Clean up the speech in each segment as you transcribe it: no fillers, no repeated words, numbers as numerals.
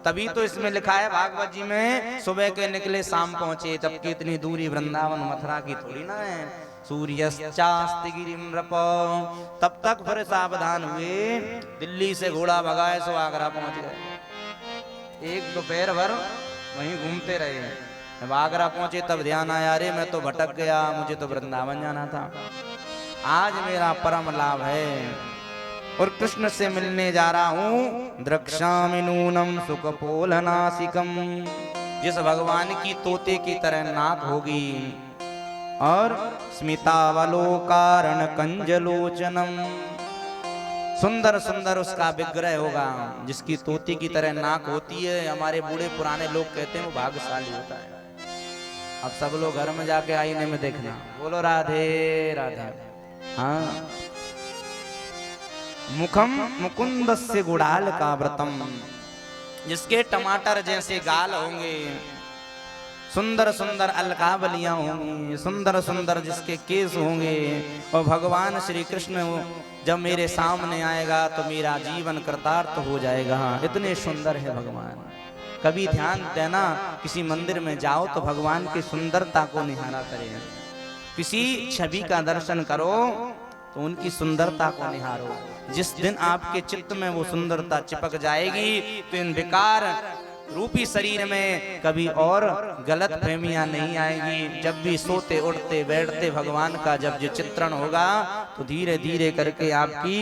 तभी तो इसमें लिखा है भागवत जी में, सुबह के निकले शाम पहुंचे, तब की इतनी दूरी वृंदावन मथुरा की थोड़ी ना है। सूर्यश्चास्ति गिरिम नृप, तब तक फिर सावधान हुए, दिल्ली से घोड़ा भगाए सो आगरा पहुंच गए। एक दोपहर भर वहीं घूमते रहे। जब आगरा पहुंचे तब ध्यान आया, अरे मैं तो भटक गया, मुझे तो वृंदावन जाना था, आज मेरा परम लाभ है और कृष्ण से मिलने जा रहा हूं। द्रक्ष्यामि नूनम सुखपोलनासिकम, जिस भगवान की तोते की तरह नाक होगी और स्मितावलोकारण कंजलोचनम, सुंदर सुंदर उसका विग्रह होगा, जिसकी तोते की तरह नाक होती है। हमारे बूढ़े पुराने लोग कहते हैं वो भाग्यशाली होता है। अब सब लोग घर में जाके आईने में देखना, बोलो राधे राधे। हाँ, मुखम मुकुंदस्य गुड़ाल का व्रतम, जिसके टमाटर जैसे गाल होंगे, सुंदर सुंदर अलकावलियां होंगी, सुंदर सुंदर जिसके केस होंगे, और भगवान श्री कृष्ण जब मेरे सामने आएगा तो मेरा जीवन कृतार्थ हो जाएगा। इतने सुंदर है भगवान। कभी ध्यान देना, किसी मंदिर में जाओ तो भगवान की सुंदरता को निहारा करें। किसी छवि का दर्शन करो तो उनकी सुंदरता को निहारो। जिस दिन आपके चित्त में वो सुंदरता चिपक जाएगी तो इन विकार रूपी शरीर में कभी और गलत फहमियां नहीं आएगी। जब भी सोते उठते बैठते भगवान का जब जो चित्रण होगा तो धीरे धीरे करके आपकी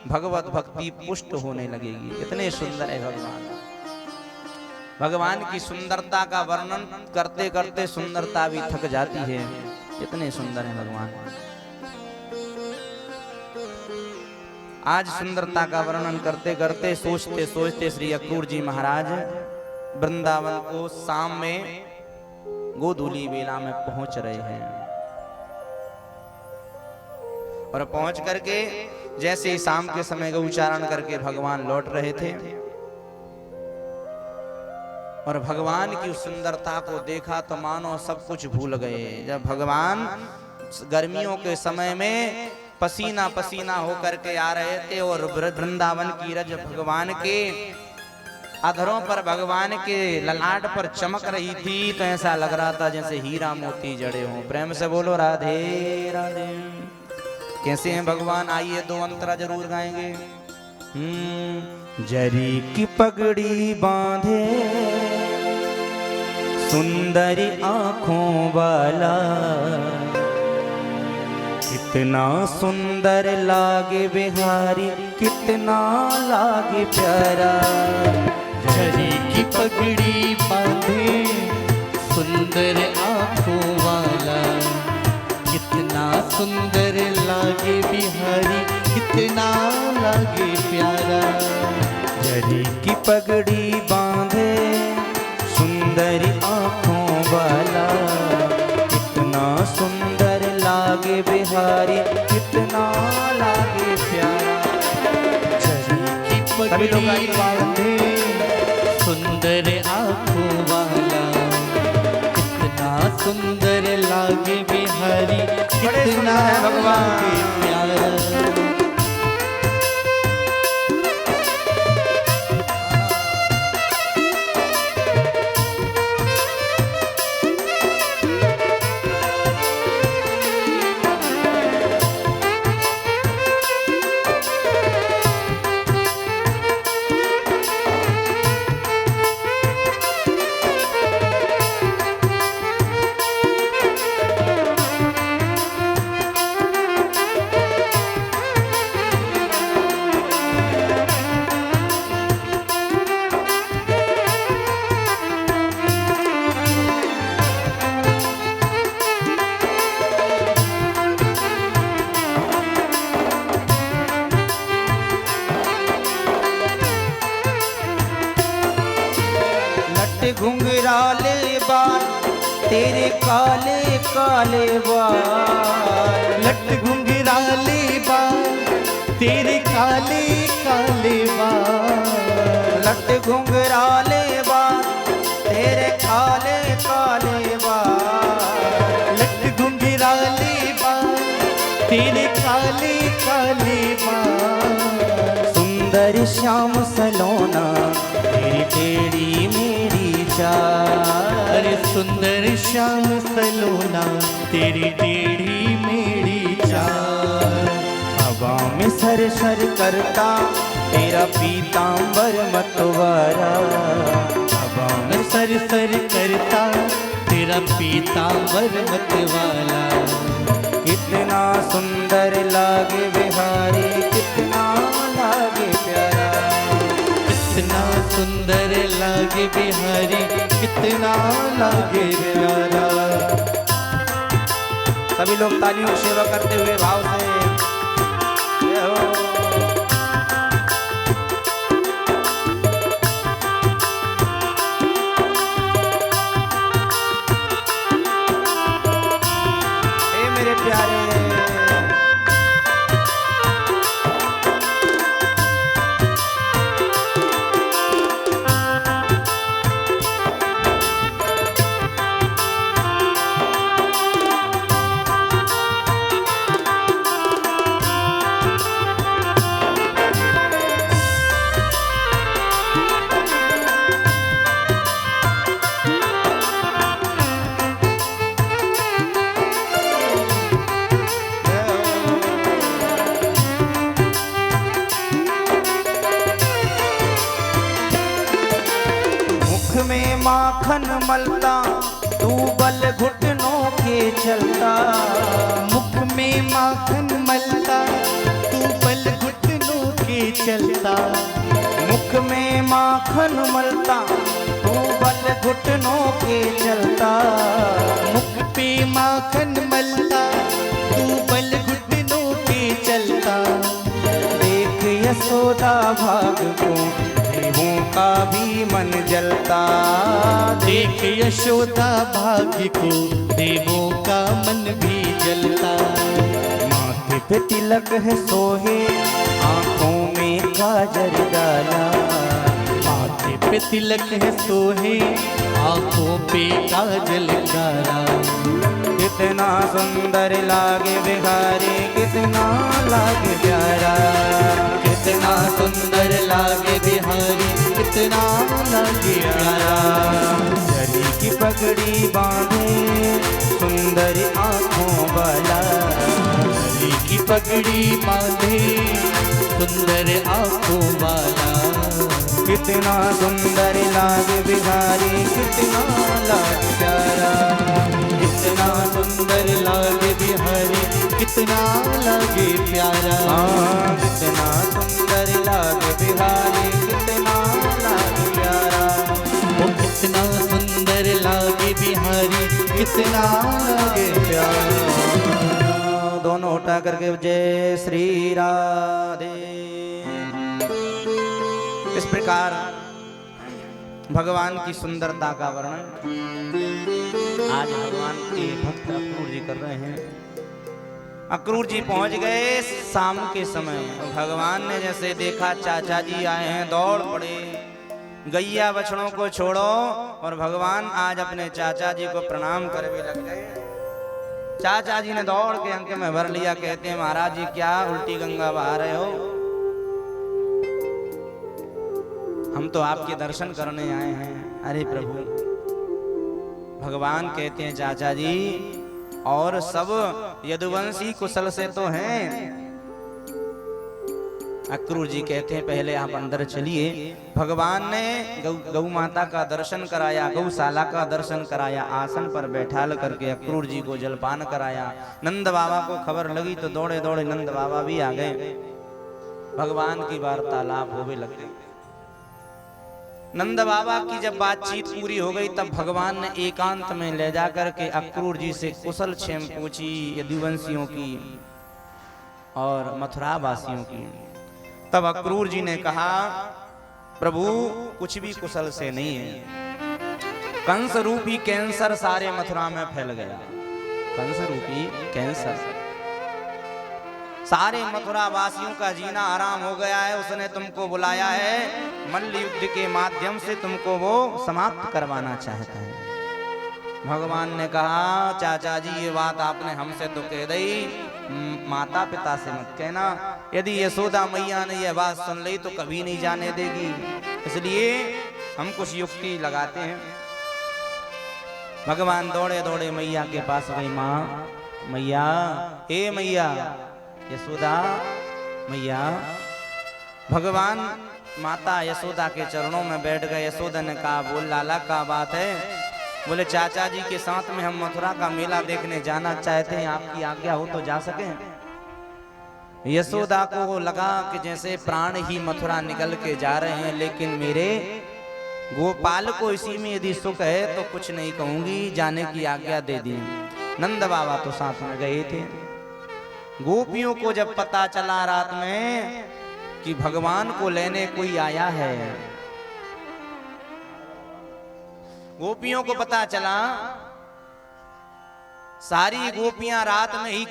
भगवत भक्ति पुष्ट होने लगेगी। इतने सुंदर है भगवान। भगवान की सुंदरता का वर्णन करते करते सुंदरता भी थक जाती है, इतने सुंदर है भगवान। आज सुंदरता का वर्णन करते करते सोचते सोचते श्री अक्रूर जी महाराज वृंदावन को शाम में गोधूली बेला में पहुंच रहे हैं। और पहुंच करके जैसे ही शाम के समय का उच्चारण करके भगवान लौट रहे थे और भगवान की सुंदरता को देखा तो मानो सब कुछ भूल गए। जब भगवान गर्मियों के समय में पसीना पसीना होकर के आ रहे थे और वृंदावन की रज भगवान के अधरों पर, भगवान के ललाट पर चमक रही थी, तो ऐसा लग रहा था जैसे हीरा मोती जड़े हों। प्रेम से बोलो राधे राधे। कैसे हैं भगवान? आइए दो अंतरा जरूर गाएंगे। जरी की पगड़ी बांधे सुंदरी आंखों वाला, कितना सुंदर लागे बिहारी, कितना लागे प्यारा। झरी की पगड़ी बांधे सुंदर आंखों वाला, कितना सुंदर लागे बिहारी, कितना लागे प्यारा। झरी की पगड़ी बांधे सुंदर आंखों वाला, कितना सुंदर लागे बिहारी, कितना लागे प्यारा। झरी की पगड़ी बांधे सुंदर आंखों वाला, कितना सुंदर लागे बिहारी, कितना लागे प्यारा। घुंघराले बाल तेरे काले काले बाल, लट घुंघराले बाल तेरे काले काले बाल। लट घुंघराले बाल तेरे काले काले बाल। लट घुंघराले बाल तेरे काले काले बाल। सुंदर श्याम सलोना तेरी टेढ़ी चाल। अरे सुंदर श्याम सलोना तेरी टेढ़ी मेढ़ी चाल। हवा में सर सर करता तेरा पीतांबर मतवारा। हवा में सर सर करता तेरा पीतांबर मतवाला। कितना सुंदर लागे बिहारी कितना लागे प्यारा। कितना सुंदर लागे बिहारी कितना लागे प्यारा। सभी लोग तालियों की सेवा करते हुए भाव से जय हो। ए मेरे प्यारे में माखन मलता तू बल घुटनों के चलता। मुख में माखन मलता तू बल घुटनों के चलता। मुख में माखन मलता तू बल घुटनों के चलता। मुख पे माखन मलता तू बल घुटनों के चलता। देख यशोदा भाग को देवों का भी मन जलता। देख यशोदा भाग्य को देवों का मन भी जलता। माथे पे तिलक है सोहे आंखों में काजल डाला। माथे पे तिलक है सोहे आंखों पे काजल डाला। कितना सुंदर लागे बिहारी कितना लागे प्यारा। कितना सुंदर लागे बिहारी कितना लागे प्यारा। शरी की पगड़ी बांधे सुंदर आँखों वाला। शरी की पगड़ी बांधे सुंदर आँखों वाला। कितना सुंदर लागे बिहारी कितना लागे प्यारा। कितना सुंदर लागे बिहारी कितना लागे प्यारा। हाँ कितना सुंदर लागे बिहारी कितना लागे प्यारा। वो कितना सुंदर लागे बिहारी कितना लागे प्यारा। दोनों उठा करके जय श्री राधे। इस प्रकार भगवान की सुंदरता का वर्णन आज भगवान के भक्त अक्रूर जी कर रहे हैं। अक्रूर जी पहुंच गए शाम के समय। भगवान ने जैसे देखा चाचा जी आए हैं दौड़ पड़े। गैया बछड़ों को छोड़ो और भगवान आज अपने चाचा जी को प्रणाम करने लग गए। चाचा जी ने दौड़ के अंक में भर लिया। कहते हैं महाराज जी क्या उल्टी गंगा बहा रहे हो? हम तो आपके दर्शन करने आए हैं। अरे प्रभु भगवान कहते हैं चाचा जी और सब यदुवंशी कुशल से तो हैं। अक्रूर जी कहते हैं पहले आप अंदर चलिए। भगवान ने गौ माता का दर्शन कराया, गौशाला का दर्शन कराया, आसन पर बैठाल करके अक्रूर जी को जलपान कराया। नंद बाबा को खबर लगी तो दौड़े दौड़े नंद बाबा भी आ गए। भगवान की वार्तालाप होने लग गई। नंद बाबा की जब बातचीत पूरी हो गई तब भगवान ने एकांत में ले जाकर के अक्रूर जी से कुशल क्षेम पूछी यदुवंशियों की और मथुरा वासियों की। तब अक्रूर जी ने कहा प्रभु कुछ भी कुशल से नहीं है। कंस रूपी कैंसर सारे मथुरा में फैल गया। कंस रूपी कैंसर सारे मथुरा वासियों का जीना आराम हो गया है। उसने तुमको बुलाया है, मल्ल युद्ध के माध्यम से तुमको वो समाप्त करवाना चाहता है। भगवान ने कहा चाचा जी ये बात आपने हमसे तो कह दी, माता पिता से मत कहना। यदि यशोदा मैया ने यह बात सुन ली तो कभी नहीं जाने देगी। इसलिए हम कुछ युक्ति लगाते हैं। भगवान दौड़े दौड़े मैया के पास गई। माँ, मैया, हे मैया यशोदा, मैया। भगवान माता यशोदा के चरणों में बैठ गए। यशोदा ने कहा, बोल लाला, क्या बात है? बोले, चाचा जी के साथ में हम मथुरा का मेला देखने जाना चाहते हैं, आपकी आज्ञा हो तो जा सके। यशोदा को लगा कि जैसे प्राण ही मथुरा निकल के जा रहे हैं, लेकिन मेरे गोपाल को इसी में यदि सुख है तो कुछ नहीं कहूंगी, जाने की आज्ञा दे दी। नंद बाबा तो साथ में गए थे। गोपियों को जब पता चला रात में कि भगवान को लेने कोई आया है, गोपियों को पता चला, सारी गोपियां रात में ही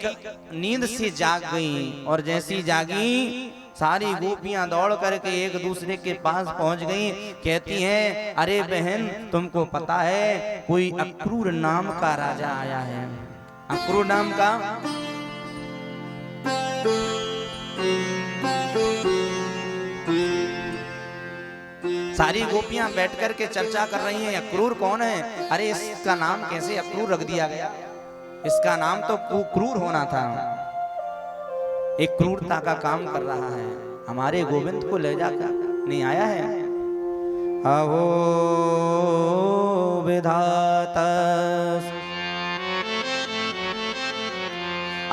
नींद से जाग गईं। और जैसी जागी, सारी गोपियां दौड़ करके एक दूसरे के पास पहुंच गईं। कहती हैं, अरे बहन, तुमको पता है कोई अक्रूर नाम का राजा आया है? अक्रूर नाम का? सारी गोपियां बैठ कर के चर्चा कर रही हैं, अक्रूर कौन है? अरे इसका नाम कैसे अक्रूर रख दिया गया? इसका नाम तो क्रूर होना था। एक क्रूरता का काम कर रहा है। हमारे गोविंद को ले जाकर नहीं आया है। अहो विधाता,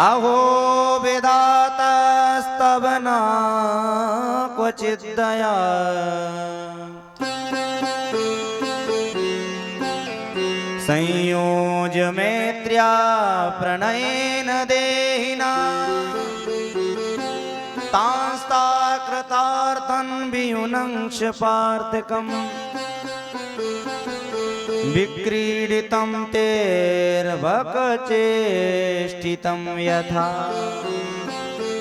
अहो विधातस्तव न क्वचित् दया, संयोज मैत्र्या प्रणयेन देहिना, तांस्ता कृतार्थं वियुनंक्ष पार्थकम्, विक्रीडितं तेर्वकचेष्टितं यथा।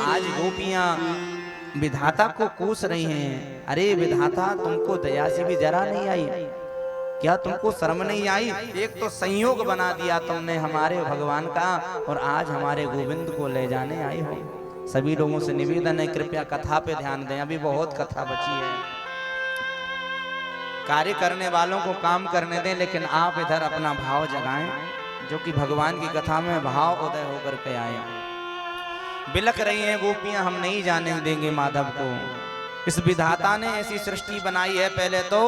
आज गोपियां विधाता को कोस रही हैं। अरे विधाता, तुमको दया से भी जरा नहीं आई? क्या तुमको शर्म नहीं आई? एक तो संयोग बना दिया तुमने हमारे भगवान का, और आज हमारे गोविंद को ले जाने आई हो। सभी लोगों से निवेदन है, कृपया कथा पे ध्यान दें, अभी बहुत कथा बची है। कार्य करने वालों को काम करने दें, लेकिन आप इधर अपना भाव जगाएं, जो कि भगवान की कथा में भाव उदय होकर के आए। बिलख रही हैं गोपियां, हम नहीं जाने देंगे माधव को। इस विधाता ने ऐसी सृष्टि बनाई है, पहले तो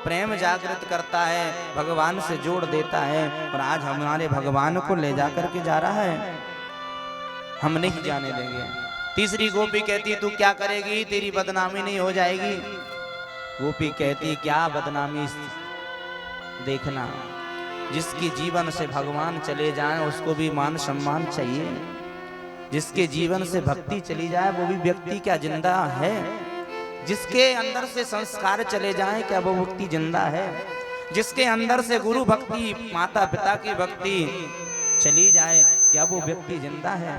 प्रेम जागृत करता है, भगवान से जोड़ देता है, और आज हमारे भगवान को ले जाकर के जा रहा है। हम नहीं जाने देंगे। तीसरी गोपी कहती, तू क्या करेगी? तेरी बदनामी नहीं हो जाएगी? गोपी कहती, क्या बदनामी? देखना, जिसके जीवन से भगवान चले जाएं उसको भी मान सम्मान चाहिए। जिसके जीवन से भक्ति चली जाए वो भी व्यक्ति क्या जिंदा है? जिसके अंदर से संस्कार चले जाएं क्या वो व्यक्ति जिंदा है? जिसके अंदर से गुरु भक्ति, माता पिता की भक्ति चली जाए क्या वो व्यक्ति जिंदा है?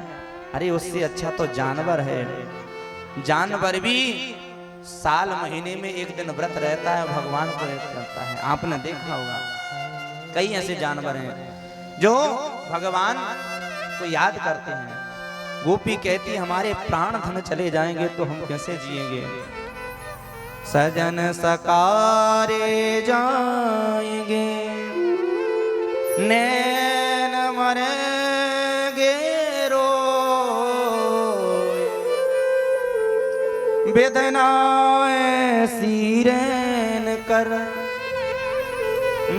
अरे उससे अच्छा तो जानवर है। जानवर भी साल महीने में एक दिन व्रत रहता है, भगवान को याद करता है। आपने देखा होगा कई ऐसे जानवर हैं जो भगवान को याद करते हैं। गोपी कहती, हमारे प्राण धन चले जाएंगे तो हम कैसे जिएंगे? सजन सकारे जाएंगे, नैन मरेंगे रोए, वेदनाएं सीरैन कर,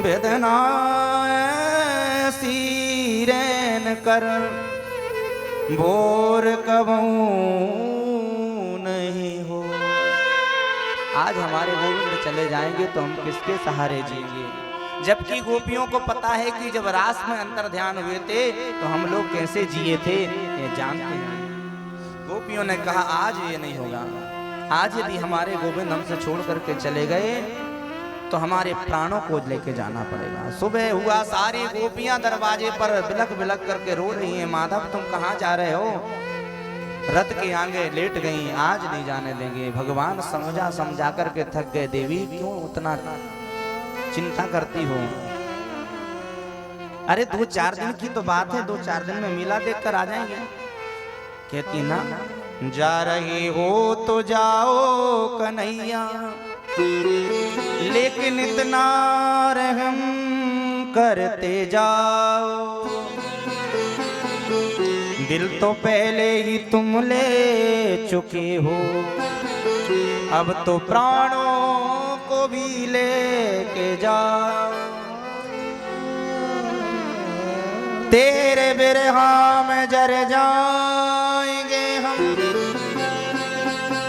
वेदनाएं सीरैन कर, बोर कबहू नहीं हो। आज हमारे गोविंद चले जाएंगे तो हम किसके सहारे जिएंगे? जबकि गोपियों को पता है कि जब रास में अंतर ध्यान हुए थे तो हम लोग कैसे जिए थे, ये जानते हैं। गोपियों ने कहा, आज ये नहीं होगा। आज यदि हमारे गोविंद हमसे छोड़ करके चले गए तो हमारे प्राणों को लेके जाना पड़ेगा। सुबह हुआ, सारी गोपियां दरवाजे पर बिलख बिलख करके रो रही हैं, माधव तुम कहाँ जा रहे हो? रथ के आगे लेट गई, आज नहीं जाने देंगे। भगवान समझा समझा करके थक गए। देवी क्यों उतना चिंता करती हो? अरे 2-4 दिन की तो बात है, 2-4 दिन में मेला देख कर आ जाएंगे। कहती ना, जा रही हो तो जाओ कन्हैया, लेकिन इतना रहम करते जाओ। दिल तो पहले ही तुम ले चुके हो, अब तो प्राणों को भी लेके जाओ। तेरे बिरहा में जर जाएंगे हम,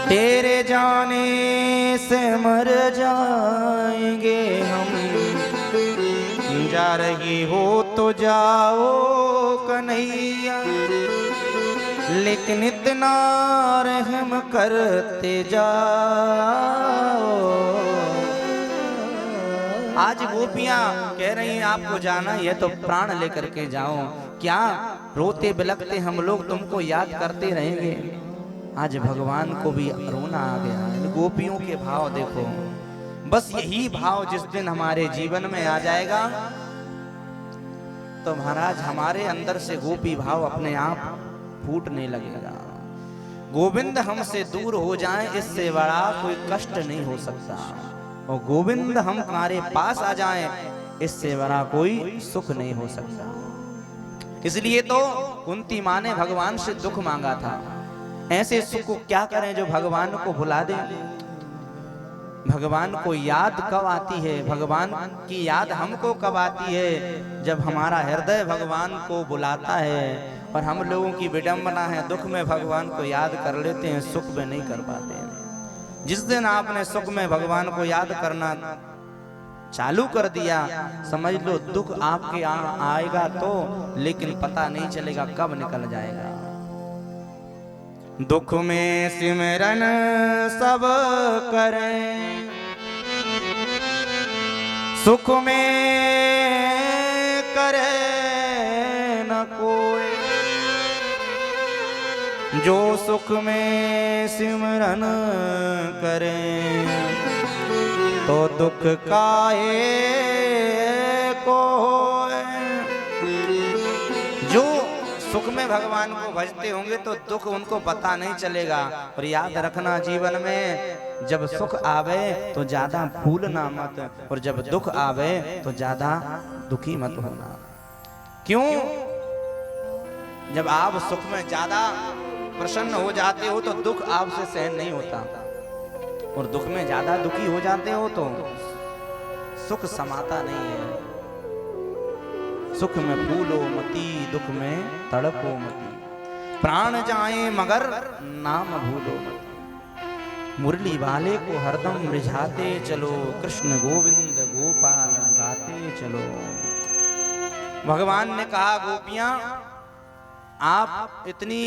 तेरे जाने से मर जाएंगे हम। जा रही हो तो जाओ कन्हैया, लेकिन इतना रहम करते जाओ। आज गोपियां कह रही हैं आपको जाना है तो प्राण लेकर के जाओ। क्या रोते बिलखते हम लोग तुमको याद करते रहेंगे। आज भगवान को भी रोना आ गया। गोपियों के भाव देखो। बस यही भाव जिस दिन हमारे जीवन में आ जाएगा तो महाराज हमारे अंदर से गोपी भाव अपने आप फूटने लगेगा। गोविंद हमसे दूर हो जाए इससे बड़ा कोई कष्ट नहीं हो सकता, और गोविंद हम हमारे पास आ जाएं इससे बड़ा कोई सुख नहीं हो सकता। इसलिए तो कुंती माँ ने भगवान से दुख मांगा था। ऐसे सुख को क्या करें जो भगवान को भुला दे। भगवान को याद कब आती है, भगवान की याद हमको कब आती है, जब हमारा हृदय भगवान को बुलाता है। और हम लोगों की विडंबना है, दुख में भगवान को याद कर लेते हैं, सुख में नहीं कर पाते हैं। जिस दिन आपने सुख में भगवान को याद करना चालू कर दिया, समझ लो दुख आपके आएगा तो, लेकिन पता नहीं चलेगा कब निकल जाएगा। दुख में सिमरन सब करें, सुख में करे न कोई। जो सुख में सिमरन करें तो दुख काहे को। जो सुख में भगवान को भजते होंगे तो दुख उनको पता नहीं चलेगा। और याद रखना जीवन में जब सुख आवे तो ज्यादा फूलना मत, और जब दुख आवे तो ज्यादा दुखी मत होना। क्यों? जब आप सुख में ज्यादा प्रसन्न हो जाते हो तो दुख आपसे सहन नहीं होता, और दुख में ज्यादा दुखी हो जाते हो तो सुख समाता नहीं है। सुख में फूलो मती, दुख में तड़पो मती। प्राण जाए मगर नाम भूलो मती। मुरली वाले को हरदम रिझाते चलो, कृष्ण गोविंद गोपाल गाते चलो। भगवान ने कहा गोपियां आप इतनी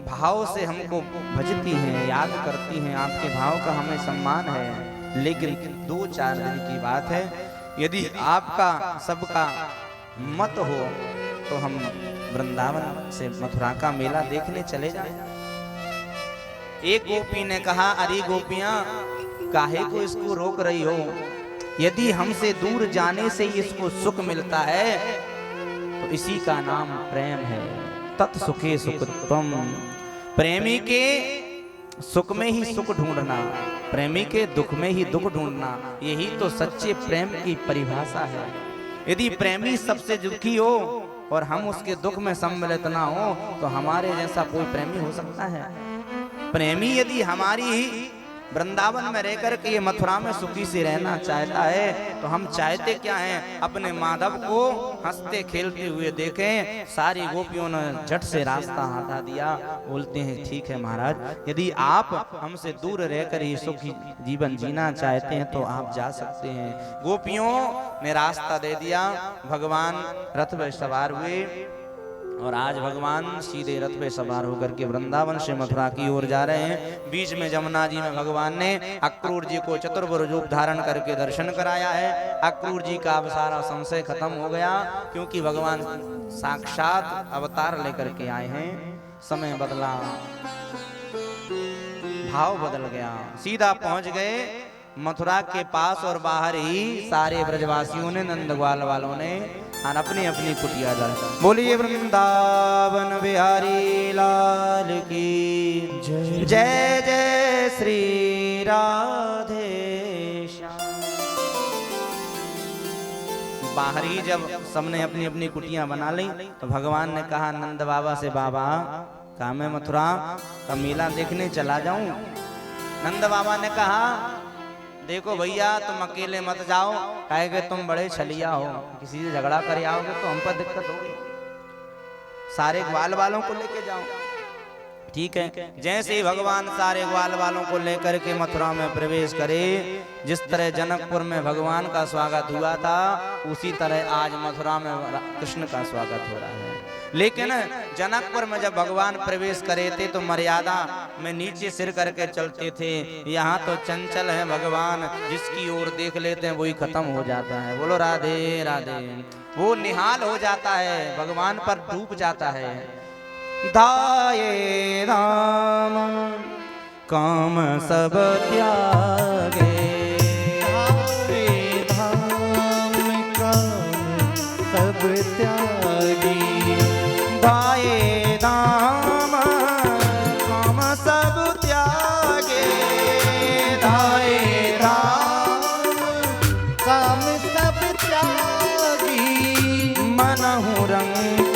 भाव से हमको भजती हैं, याद करती हैं, आपके भाव का हमें सम्मान है। लेकिन 2-4 दिन की बात है, यदि आपका सबका मत हो तो हम वृंदावन से मथुरा का मेला देखने चले जाएं। एक गोपी ने कहा अरे गोपियां काहे को इसको रोक रही हो। यदि हमसे दूर जाने से इसको सुख मिलता है तो इसी का नाम प्रेम है। तत्सुखे सुखत्वम। प्रेमी के सुख में ही सुख ढूंढना, प्रेमी के दुख में ही दुख ढूंढना, यही तो सच्चे प्रेम की परिभाषा है। यदि प्रेमी सबसे दुखी हो और हम उसके दुख में सम्मिलित ना हो तो हमारे जैसा कोई प्रेमी हो सकता है? प्रेमी यदि हमारी ही वृंदावन में रहकर के ये मथुरा में सुखी से रहना चाहता है तो हम चाहते क्या हैं? अपने माधव को हंसते खेलते हुए देखें। सारी गोपियों ने झट से रास्ता हटा दिया, बोलते हैं ठीक है महाराज, यदि आप हमसे दूर रहकर ये सुखी जीवन जीना चाहते हैं तो आप जा सकते हैं। गोपियों ने रास्ता दे दिया। भगवान रथ पर सवार हुए और आज भगवान सीधे रथ पे सवार होकर के वृंदावन से मथुरा की ओर जा रहे हैं। बीच में जमुना जी में भगवान ने अक्रूर जी को चतुर्भुज रूप धारण करके दर्शन कराया है। अक्रूर जी का अब सारा संशय खत्म हो गया, क्योंकि भगवान साक्षात अवतार लेकर के आए हैं। समय बदला, भाव बदल गया, सीधा पहुंच गए मथुरा के पास और बाहर ही सारे ब्रजवासियों ने, नंदग्वाल वालों ने अपनी अपनी कुटिया दर। बोलिए वृंदावन बिहारी लाल की जय। जय जय श्री राधे श्याम। बाहर ही जब सबने अपनी अपनी कुटियां बना ली तो भगवान ने कहा नंद बाबा से, बाबा कहा मैं मथुरा का मेला देखने चला जाऊं। नंद बाबा ने कहा देखो भैया तुम अकेले मत जाओ, काहे कि तुम बड़े छलिया हो, किसी से झगड़ा कर आओगे तो हम पर दिक्कत होगी, सारे ग्वाल वालों को लेके जाओ। ठीक है, जैसे ही भगवान सारे ग्वाल वालों को लेकर के मथुरा में प्रवेश करे, जिस तरह जनकपुर में भगवान का स्वागत हुआ था उसी तरह आज मथुरा में कृष्ण का स्वागत हो रहा है। लेकिन जनकपुर में जब भगवान प्रवेश करे थे तो मर्यादा में नीचे सिर करके चलते थे, यहाँ तो चंचल है भगवान, जिसकी ओर देख लेते हैं वही खत्म हो जाता है। बोलो राधे राधे। वो निहाल हो जाता है, भगवान पर डूब जाता है। धाये धाम काम सब त्यागे, धाये धाम काम सब त्यागी, धाये धाम काम सब त्यागे, धाये धाम काम सब त्यागी, मनहु रंग